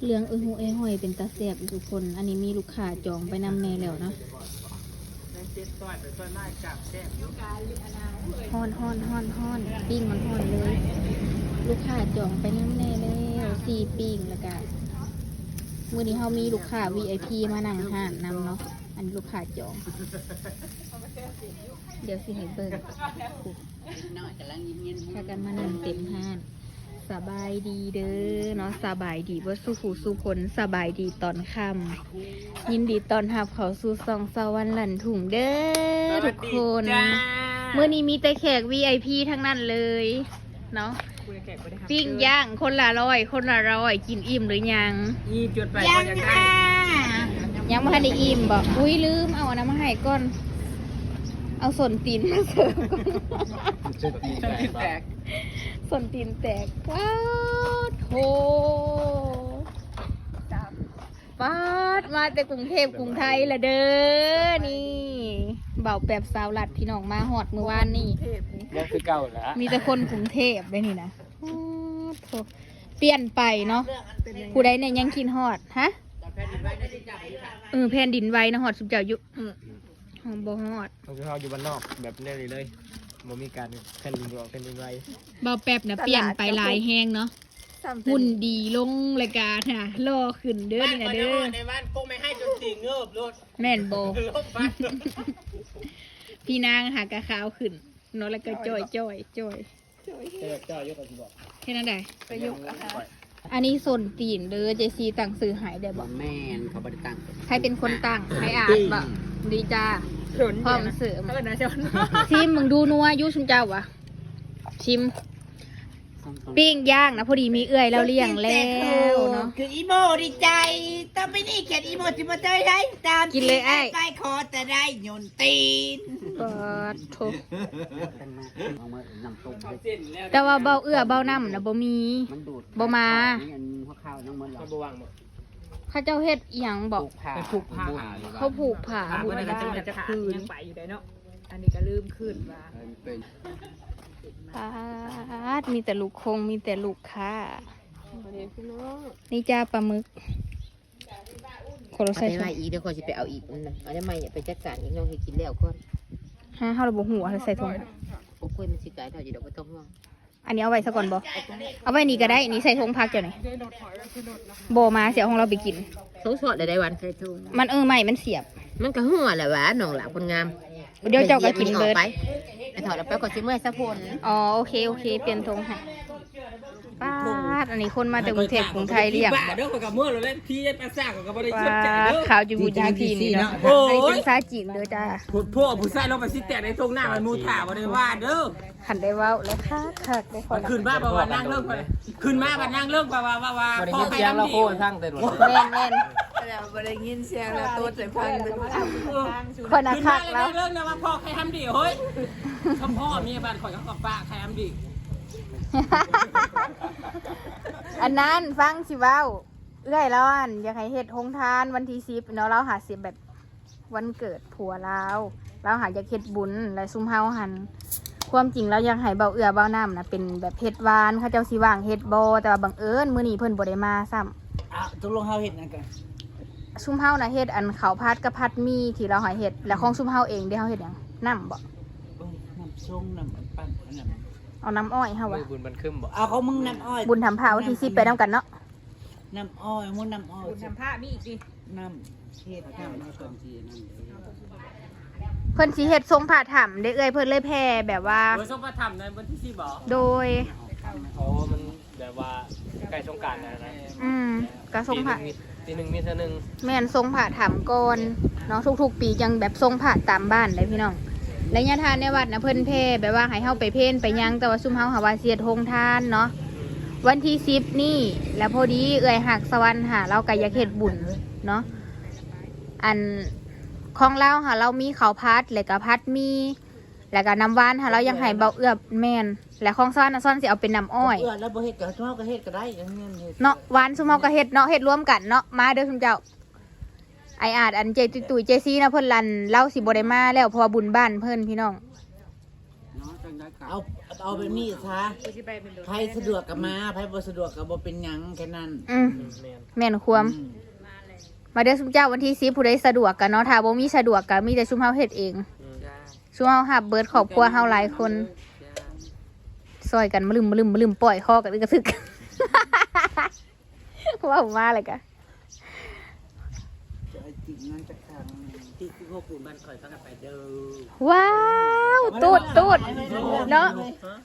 เรื่องหูหอยเป็นตาแซ่บทุกคนอันนี้มีลูกค้าจองไปนำแน่แล้วนะฮ้อนปิ้งมันฮ้อนเลยลูกค้าจองไปนำแน่แล้ว4ปิ้งแล้วก็มื้อนี้เฮามีลูกค้า VIP มานั่งห้านนำเนาะอันนี้ลูกค้าจองเดี๋ยวสิให้เบิ่งถ้ากันมานั่งเต็มห้านสบายดีเด้อเนาะสบายดีว่าสู้ผู้สู้คนสบายดีตอนค่ำยินดีตอนหับเขาสู่ซองสวรรค์หลั่นถุงเด้อทุกคนเมื่อนี้มีแต่แขก VIP ทั้งนั้นเลยเนาะปิ้งย่างคนละ100คนละ100กินอิ่มหรือยังจุดไปยังค่ะยังไม่ทันได้อิ่มบอกอุ้ยลืมเอาอันนั้นมาให้ก่อนเอาส่วนตีนมาเสิร์ฟก่อนส่วนตีนแตกว้าวโถป๊าดมาแต่กรุงเทพกรุงไทยละเด้อนี่เบาแปบสาวหลัดพี่น้องมาหอดเมื่อวานนี่ยังคือเก่าแล้วมีแต่คนกรุงเทพได้นี่นะโถเปลี่ยนไปเนาะผู้ใดเนี่ยยังกินหอดฮะแผ่นดินไว้นะหอดสุดเจ้าอยู่บ่ฮอดเราคือเราอยู่บ้านนอกแบบนี้เลยมันมีการแผ่นดินไหวแผ่นดินไหวเบาแป๊บนะเปลี่ยนไปหลายแห้งเนาะหุ่นดีลงรายการนะรอขึ้นเด้อนี่นะเด้อในบ้านปุ๊กไม่ให้จนตีเงือบรถแม่นโบพี่นางหากระขาวขึ้นเนาะแล้วก็จ่อยยกกันสิบอกแค่นั้นได้ก็ยกอันนี้ส่วนตีนเด้อเจซีตั้งซื้อหายได้บอกแม่นเขาบริตั้งใครเป็นคนตั้งใครอ่านบอกดีจ้าพร้อมเสริมชิมมึงดูนัวยุชุมเจ้าวะชิมปิ้งย่างนะพอดีมีเอื่อยแล้วเลี้ยงแล้วเนาะคืออีโมดีใจต้องไปนี่เขียนอีโมจิมาเจอได้ตามกินเลยไอ้ไปขอแต่ได้โยนตีนปอดโถแต่ว่าเบาเบาน้ำนะบ่มีบ่มาข้าเจ้าเฮ็ดอย่างบอกผูกผ้าเขาผูกผ้าบุญจะคืนไปอยู่ได้เนาะอันนี้ก็ลืมคืนว่ามีแต่ลูกคงมีแต่ลูกค้านี่จ้าปลาหมึกคนเราใส่ไม้อีกเดี๋ยวคนจะไปเอาอีกนะเอาได้ไหมไปจัดการอีกน้องให้กินแล้วก่อนห้าเราบอกหัวใส่ถุงโอ้ยมันสิกายเท่าอยู่ดอกไม่ต้องห่วงอันนี้เอาไว้ซะก่อนบอเอาไว้นี่ก็ได้นี่ใส่ถุงพักเจ้าหน่อยโบมาเสียของเราไปกินเขาสดได้วันใส่ถุงมันใหม่มันเสียบมันก็หัวแหละวะน้องหลับคนงามเดี๋ยวเจ้าก็กินเบิร์ดไปถอดแล้วไปก่อนสิเมื่อยสักคนอ๋อโอเคเปลี่ยนธงให้ป้าดอันนี้คนมาจากกรุงเทพกรุงไทยเรียกเด้อกับเมื่อเราเล่นพี่ภาษากับบ่ได้สนใจเด้อข่าวจีบูจีนี่เนาะอันนี้เป็นภาษาจีนเด้อจ้าพวกผู้ชายลงไปสิแต่ในตรงหน้ามันมูถ่าบ่ได้ว่าเด้อขันได้ว้าวแล้วคักได้คนขึ้นมาบ่ว่านั่งเลิกไปขึ้นมาบ่นั่งเลิกว่าพอไปทำดีทั้งแต่แม่นบ่ได้ยินเสียงแล้วตัวใจพังคนน่ะคักแล้วเรื่องนะว่าพ่อใครทำดีเฮ้ยคำพ่อมีบ้านข่อยกับป้าใครทำดีอันนั้นฟังสิว้าวเอื้อยแล้วอันอยากให้เฮ็ดโฮงทานวันที่10เนาะเราหาสิแบบวันเกิดผัวเราหาอยากเฮ็ดบุญและซุ่มเฮาหันความจริงเราอยากให้เบาเอื้อเบาน้ำนะเป็นแบบเฮ็ดหวานเขาเจ้าสิว่างเฮ็ดบ่แต่ว่าบังเอิญมื้อนี้เพิ่นบ่ได้มาซ้ำตกลงเฮาเฮ็ดนั่นกันซุ่มเฮานะเฮ็ดอันข้าวผัดกับผัดหมี่ที่เราให้เฮ็ดแล้วของซุ่มเฮาเองเด้เฮาเฮ็ดหยังน้ำบ่น้ำส้มน้ำปั่นเอาน้ำอ้อยเฮาว่ะบุญมันคึมบ่เอาเขามึงน้ำอ้อยบุญทำผ้าวันที่10ไปนำกันเนาะน้ำอ้อยมึงน้ำอ้อยบุญทำผ้ามีอีกดิน้ำเฮ็ดน้ำส่วนที่นั่นเพิ่นสิเฮ็ดทรงผ้าถ่ำได้เอ้ยเพิ่นเลยแผ่แบบว่าทรงผ้าถ่ำในวันที่10บ่โดยมันแบบว่าใกล้สงกรานต์แล้วนะก็ทรงผ้าปีนึงมีเท่านึงแม่นทรงผ้าถ่ำก่อนเนาะทุกๆปีจังแบบทรงผ้าตามบ้านได้พี่น้องและญาติทานในวัดนะเพิ่นแพ่แบบว่าให้เฮาไปเพ่นไปยังแต่ว่าซุ่มเฮาหาว่าเสียดโฮงทานเนาะวันที่10นี่แล้วพอดีเอื้อยหักสวรรค์หาเราก็อยากเฮ็ดบุญเนาะอันของเราหาเรามีข้าวผัดแล้วก็ผัดมีแล้วก็น้ำหวานหาเรายังให้เบาเอื้อแม่นและของซ้อนซ้อนสิเอาเป็นน้ำอ้อยแล้วบ่เฮ็ดก็ซุ่มเฮาก็เฮ็ดก็ได้อย่างนี้เนาะหวานซุ่มเฮาก็เฮ็ดเนาะเฮ็ดรวมกันเนาะมาเด้อซุ่มเจ้าไออาดอันเจตุยเจซี่นะเพิ่นลันเล่าสิบ่ได้มาแล้วเพราะว่าบุญบ้านเพิ่นพี่น้อง เอาแบบนี้ซะใครสะดวกก็มาใครบ่สะดวกก็บ่เป็นหยังแค่นั้น แม่นความมาเด้อซุมเจ้าวันที่10ผู้ใดสะดวกกันเนาะถ้าบ่มีสะดวกก็มีแต่ซุมเฮาเฮ็ดเองซุมเฮาหับเบิดครอบครัวเฮาหลายคนซอยกันมาลืมปล่อยคอกันกระทึก ว่าผมมาเลยกะ ที่พวกกูบ้านคอยพักกันไปเด้อ ว้าวตูดเนาะ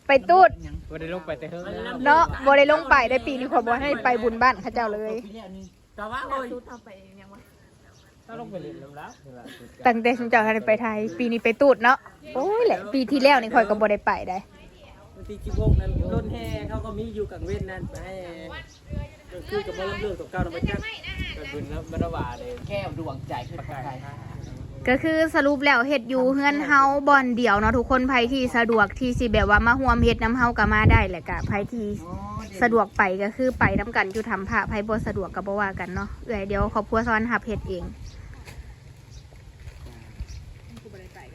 ไปตูด บ่ได้ลงไปแต่เฮ้ย เนาะบ่ได้ลงไปได้ปีนี้ขอบ่ให้ไปบุญบ้านเขาเจ้าเลย แต่ว่าโอ้ยถ้าลงไปเล่นน้ำแล้ว ตั้งแต่ซุมเจ้าให้ไปไทยปีนี้ไปตูดเนาะโอ้ยแหละปีที่แล้วนี่ข่อยก็บ่ได้ไปได้ บางทีที่วงนั้นรถแห่เขาก็มีอยู่กับเว้นนั่นไปให้คือกับบ่ลำเลือกกับเก่านำไปจักก็บุญแล้วบ่ได้ว่าเลย แก้วดวงใจขึ้นไป ก็คือสรุปแล้วเฮ็ดอยู่เฮือนเฮาบ่อนเดียวเนาะทุกคนไผที่สะดวกที่สิแบบว่ามาร่วมเฮ็ดนํเฮาก็มาได้แหละกะไผที่สะดวกไปก็คือไปนํกันอยู่ทำผ้าไผบ่สะดวกก็บ่ว่ากันเนาะเอ้ยเดี๋ยวครอบครัวซ้อนรับเฮ็ดเอง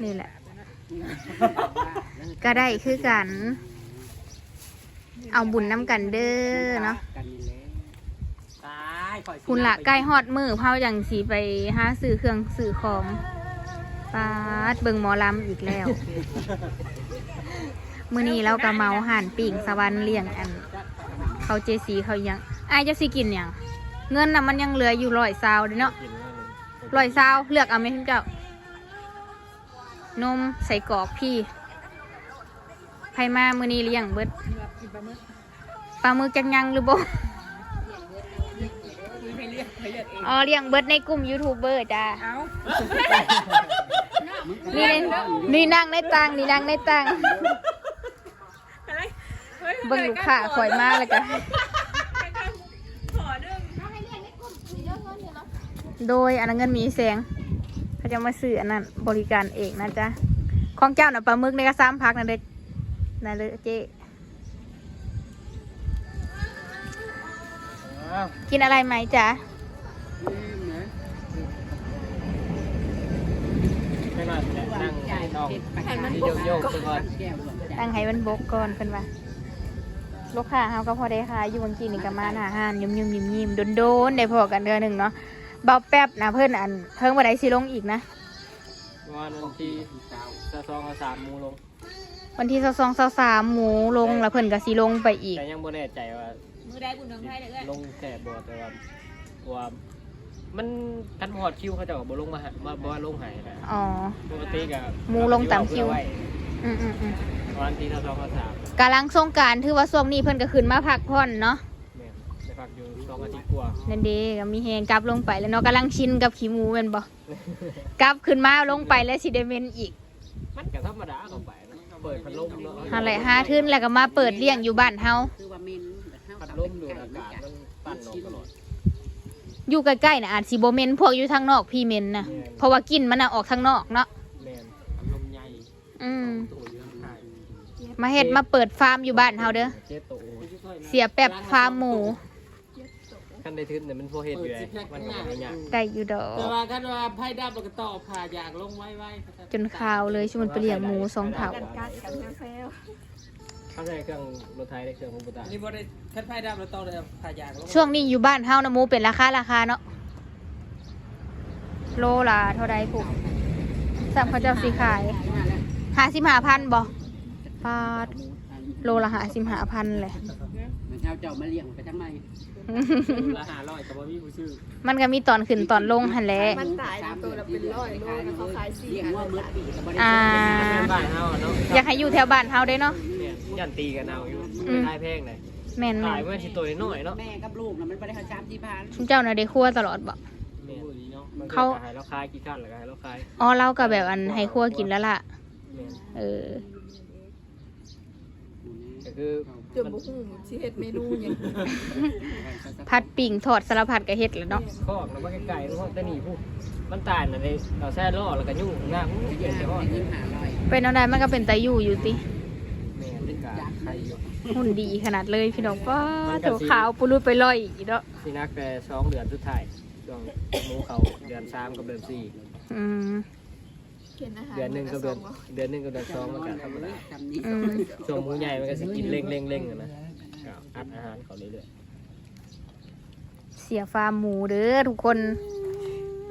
นี่แหละ ก็ได้คือกันเอาบุญนํกันเด้อเนาะ ตายข่อยสิ คุณละใกล้ฮอดมือเผาอย่างสีไปหาซื้อเครื่องซื้อของปาดเบิ่งหมอลำอีกแล้ว มื้อนี้เราก็เมาห่านปิ่งสวรรค์เลี้ยงอัน เขาเจซีเขายังอายจะสิกินหยังเงินน่ะมันยังเหลืออยู่120เด้เนาะ120เลือกเอาไหมคุณเจ้านมใส่กรอกพี่ไผมามื้อนี้เลี้ยงเบิดปลาหมึกจังยังหรือบ่ อ๋อเลี้ยงเบิดในกลุ่มยูทูบเบอร์จ้านี่นั่งในตังนี่นั่งในตังเบิ่งลูกค้าข่อยมาแล้วกันโดยอันนั้นเงินมีแสงเขาจะมาซื้ออันนั้นบริการเองนะจ๊ะของเจ้าน่ะปลาหมึกในกระซ้ำพักนั่นเด็ดนั่นเลยเจ๊กินอะไรไหมจ๊ะ ไม่น่าจะนั่งน้องที่โยกๆก่อน ตั้งให้มันบกก่อนเพิ่นว่าลูกค้าเฮาก็พอได้ค่ะอยู่บางทีนี่ก็มาหน้าห้านยิ้มๆโดนๆได้พอกันเดือนหนึงเนาะเบาแป๊บนะเพิ่นอันเพิ่งบ่ได้สิลงอีกนะ วันที่2-3มูลง วันที่22-23หมูลงแล้วเพิ่นก็สิลงไปอีก แต่ยังบ่แน่ใจว่ามื้อใดบุญเมืองไทยเด้อลงแค่บ่แต่ว่ามันกันหอดคิวเขาเจ้าก็บ่ลงมาบ่ว่าลงให้นะ อ๋อ ปกติก็ หมูลงตามคิว อืม วันที่2-3 กำลังสงกรานต์ถือว่าช่วงนี้เพิ่นก็ขึ้นมาพักผ่อนเนาะ แม่นได้พักอยู่2อาทิตย์กว่า นั่นเด้ก็มีแฮงกลับลงไปแล้วเนาะกำลังชินกับขี้หมูแม่นบ่กลับขึ้นมาลงไปแล้วสิได้เมนอีก มันก็ธรรมดาเข้าไปนะเปิดพัดลมเนาะ หั่นแหละหาทึนแล้วก็มาเปิดเลี้ยงอยู่บ้านเฮา พัดลมดูดอากาศมันปั่นออกตลอด อยู่ใกล้ๆน่ะอาจสิบ่เมนพวกอยู่ทางนอกพี่เมนนะเพราะว่ากลิ่นมันน่ะออกทางนอกเนาะ แม่นพัดลมใหญ่ อืม ตัวเยอะใช่ มาเฮ็ดมาเปิดฟาร์มอยู่บ้านเฮาเด้อ เจ็ดโต เสียแป๊บฟาร์มหมู คันได้ทึนเนี่ยมันพอเฮ็ดอยู่ไงมันก็บ่ยาก ได้อยู่ดอก แต่ว่าคันว่าไผดับก็ต่อผ่าอยากลงไว้ จนข่าวเลยชวนไปเลี้ยงหมู2เท่า เขาใช้เครื่องรถไถได้เครื่องคอมพิวเตอร์นี่บ่ได้คันไผดับแล้วต่อเลยผ่าอยากลง ช่วงนี้อยู่บ้านเฮานะหมูเป็นราคาเนาะโลละเท่าใดพุสั่งเขาเจ้าสิขาย55,000บ่ปาดโลละ55,000เลย เจ้าเจ้ามาเลี้ยงไปทำไม ละ500ก็บ่มีผู้ซื้อ มันก็มีตอนขึ้นตอนลงหั่นแหละ มันตายตัวละเป็นร้อยโลนะเขาขาย4 เลี้ยงว่าเมื่อปีก็บ่ได้ อ่า บ้านเฮาเนาะ อยากให้อยู่แถวบ้านเฮาได้เนาะ เนี่ยยันตีกันเอาอยู่ไปทายแพงเลย แม่น ขายเมื่อสิตัวน้อยเนาะ แม่กับลูกน่ะมันบ่ได้เขาจามที่บ้าน ๆชุมเจ้าน่ะได้ครัวตลอดบ่ แม่นเนาะมัน เขา ขายแล้วขายกี่ขั้นแล้วก็ให้เราขาย อ๋อเราก็แบบอันให้ครัวกินแล้วล่ะ แม่น เออ ก็คือ จนบ่ฮู้สิเฮ็ดเมนูหยัง ผัดปิ่งทอดสารพัดก็เฮ็ดแล้วเนาะ คอกแล้วมันไกลๆเนาะแต่นี่ผู้มันตายน่ะได้เราแซ่ล้อแล้วก็ยุ่งงามเย็นจะฮอด เงิน500 เป็นเอาได้มันก็เป็นตาอยู่อยู่ติ แม่นเป็นกาใครอยู่ หุ่นดีขนาดเลยพี่น้องป้าถูขาวปุรุษไปลอยอีกเนาะ สินักแต่2เดือนสุดท้ายช่วงหมูเขาเดือน3กับเดือน4 อืม เข็นอาหาร เดือนหนึงกับเดือนเดือนหนึงกับเดือนสองมันก็ธรรมดา ทำนี้ อืม ช่วงหมูใหญ่มันก็สิกินเร่งๆนะก็อัดอาหารเขาเรื่อย เสียฟาร์มหมูเด้อทุกคน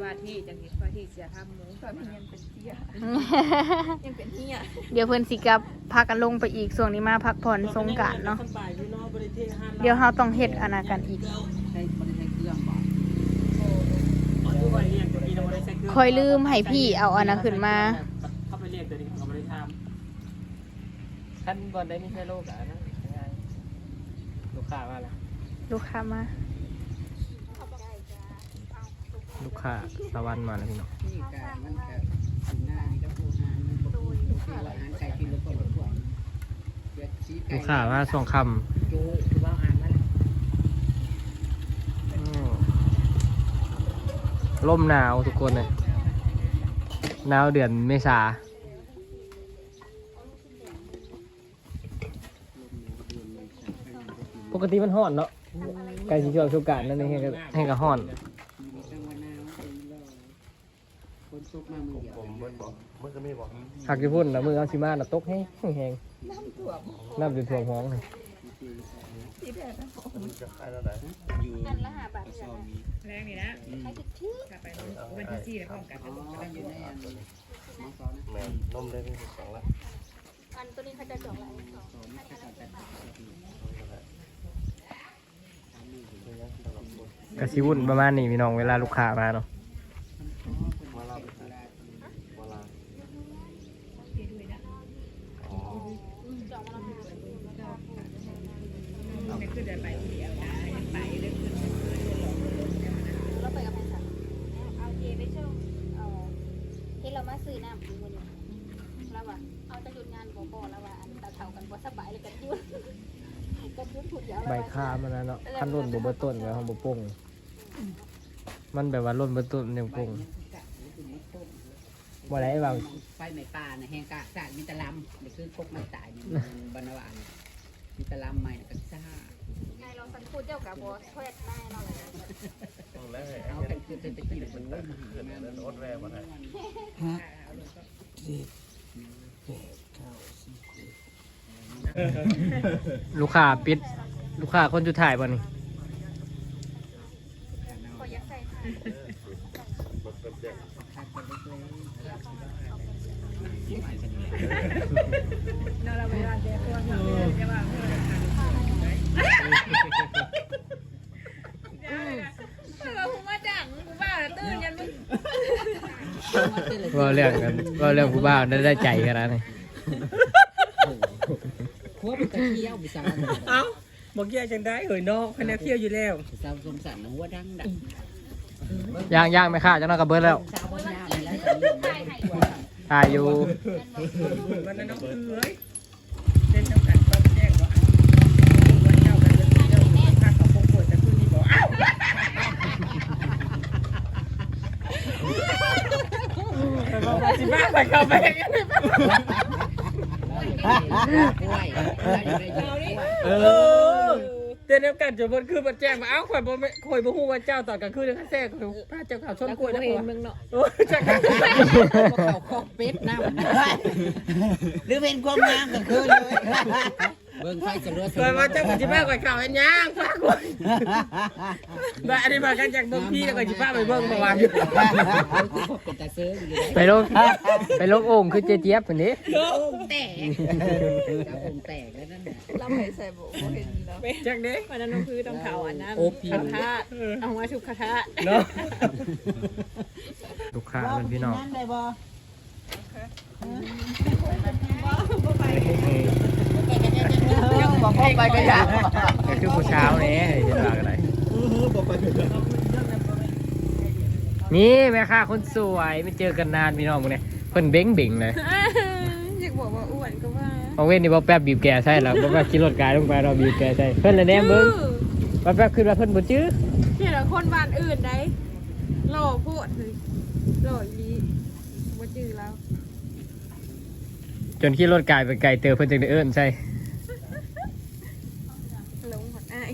ว่าที่จังเห็นว่าที่เสียทำหมู ตอนนี้ยังเป็นเที่ยยังเป็นเที่ย เดี๋ยวเพิ่นสิกลับพากันลงไปอีกช่วงนี้มาพักผ่อนสงกรานต์เนาะเดี๋ยวเราต้องเฮ็ดอนากันอีก ใช้บริใช้เครื่องบ่ คอยลืมให้พี่เอาอันนั้นขึ้นมา เข้าไปเรียกตัวนี้เขาไม่ได้ทำขั้นบอลได้ไม่ใช่โลกอ่ะนะง่ายลูกค้ามาแล้ว ลูกค้ามา ลูกค้าตะวันมาแล้วพี่น้อง นี่การมันก็ทำหน้านี่ก็ผู้หามันบ่คืออาหารไก่ที่เราก็บ่ควรเดี๋ยวชี้ไก่ ลูกค้ามาส่งค โจ้คือว่าอ่านมัน ำร่มหนาวทุกคนเลยหนาวเดือนเมษาปกติมันฮ้อนเนาะใกล้สิช่วงสงกรานต์นั่นเองให้ก็ฮ้อน จังหวะหน้ามันเป็นแล้วคนตกมามือเดียว หักญี่ปุ่นนะมือเอาชิมาน่ะตกแห้งน้ำจนท่วมห้องเลย ที่แท้นะ อันละ5 บาท แรงนี่นะกลับไปวันที่4แล้วพร้อมกัน อ๋ออยู่ในอันมองสอนนะ แม่นมได้เป็นสองแล้ว อันตัวนี้เขาจะจองละ กระชิวุ่นประมาณนี้พี่น้องเวลาลูกค้ามาเนาะเราไปกับแม่สันเอาเจไปช่วงเอาเฮ็ดเรามาซื้อน้ำกินวันนี้แล้วว่าเอาจะหยุดงานบ่แล้วว่าอันตาเฒ่ากันบ่สบายเลยกันหยุดกันหยุดพูดยาว ใบคามันนะเนาะขั้นร่นบ่เบิดต้นไว้ห้องบ่ป่งมันแบบว่าร่นเบิดต้นยังป่งบ่ได้บาง ไฟไหม้ป่าน่ะแห้งกะสากมีตะลำนี่คือกกมันตายนี่บรรณวานมีตะลำใหม่กันซ่า นายลองสันพูดเจ้ากับบ่แควดได้เนาะ เอากันคือเป็นตะกี้มันโอ้ยมาหางานอดแวมาได้ฮะลูกค้าปิดลูกค้าคนสุดท้ายบ่นี่ ขออยากใส่ค่ะ เราเวลาเจอคนจะว่า เราพูดมาจังกูบ้าตื่นยันมึง ว่าเรื่องกันว่าเรื่องผู้บ่าวได้ใจขนาดนี้ โคตรตะเคียวไปสั่ง เอ้าบอกแยกจังได้เฮ้ยน้องคะแนนเที่ยวอยู่แล้ว สาวสมสันหัวดังดัง ย่างไม่ค่าจังนั้นก็เบิดแล้ว สาวบนยาไปแล้ว ตายอยู่ วันนั้นน้องเอ้ยเล่นน้ำกันก็แจ้งว่าวันเจ้ากันเลยเจ้าข้าเขาคงปวดแต่คืนนี้บอกอ้าว สิบ้าไปเข้าไป เต้นน้ำกันจนบนคืนมันแจ้งมาเอ้าข่อยบ่ฮู้ว่าเจ้าตอนกลางคืนข้าแท้ข่อยพาเจ้าข่าวชนกล้วยนะพ่อ มึงเนาะ โอ้ยจัก เขาคอกเป็ดน้ำหรือเป็นความงามกันคือเลยเบิ่งไฟสลัวส ข่อยว่าเจ้าสิบ้าข่อยข่าวอันย่างพาข่อยบ่อันนี้มากันจากเบิ่งพี่แล้วข่อยสิพาไปเบิ่งบ่ว่า เป็นตาเสื้ออยู่ ไปลงโอ่งคือเจี๊ยบคนนี้ แตกกระผมแตกแล้วนั่น เราไปใส่โบเห็นแล้ว จักเด้ วันนั้นน้องคือต้องเข่าอันนั้น โอ้พี่ คาถาเอามาชุบคาถา เนาะ ลูกค้ามันพี่น้อง นั่นได้บ่ บอกพ่อไปก็อยาก ก็คือผู้เช้านี่จะฝากอะไรนี่แม่ค้าคนสวยไม่เจอกันนานพี่น้องมึงเนี่ยเพิ่นเบ้งเบ่งเลย อยากบอกว่าอ้วนก็ว่า เอาเว้นนี่บ่แป๊บบีบแกใช่แล้วบ่แป๊บขี่รถกายลงไปเราบีบแกใช่เพิ่นละแนมเบิ่งบ่แป๊บขึ้นมาเพิ่นบ่จื้อ เห็นคนบ้านอื่นได้หล่อโพดเลยหล่ออีว่าจื้อแล้ว จนขี่รถกายไปไกลเตอเพิ่นจึงได้เอิ้นใช่ ลงหดอ้าย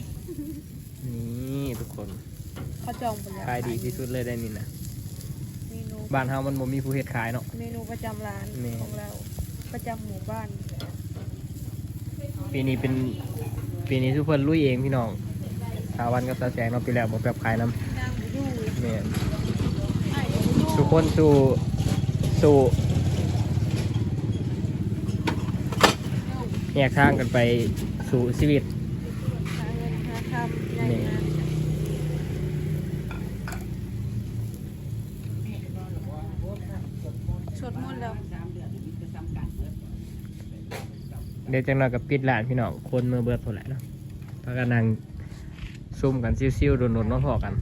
นี่ทุกคน เขาจองไปแล้ว ขายดีที่สุดเลยได้นี่นะ เมนู บ้านเฮามันบ่มีผู้เฮ็ดขายเนาะ เมนูประจำร้าน นี่ ของเราประจำหมู่บ้าน ปีนี้ทุกเพิ่นลุยเองพี่น้องสาวันกับตาแสงเนาะปีแล้วบ่แบบขายน้ำ นางบุดู แม่น ไอ้บุดู ทุกคนสู่แยกทางกันไปสู่ชีวิต หาเงินหาคำใหญ่ นี่ นะสวดมนต์แล้ว เดี๋ยวจังหน่อยกับปิดร้านพี่น้องคนมือเบิดพุ่นแหละเนาะพากันนั่งซุ่มกันซิ่วๆโดนๆมาพอกัน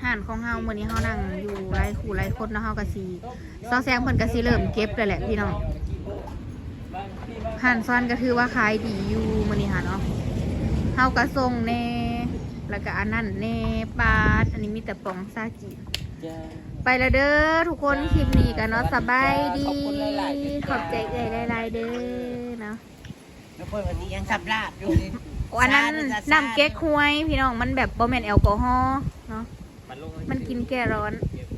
ห่านของเฮามื้อนี้เฮานั่งอยู่หลายคู่หลายคนเนาะเฮาก็สิซอแซงเพิ่นก็สิเริ่มเก็บแล้วแหละพี่น้องห่านซ้อนก็ถือว่าขายดีอยู่มื้อนี้ค่ะเนาะเฮาก็ส่งแน่แล้วก็อันนั้นแน่ปาดอันนี้มีแต่ปองซาจิไปแล้วเด้อทุกคนคลิปนี้กันเนาะสบายดีขอบใจเอ่ยหลายๆเด้อเนาะ แล้วเพิ่นวันนี้ยังสับลาบอยู่ อันนั้นน้ำเก๊กฮวยพี่น้องมันแบบบ่แม่นแอลกอฮอล์เนาะ มันลง มันกินแก้ร้อน เก็บ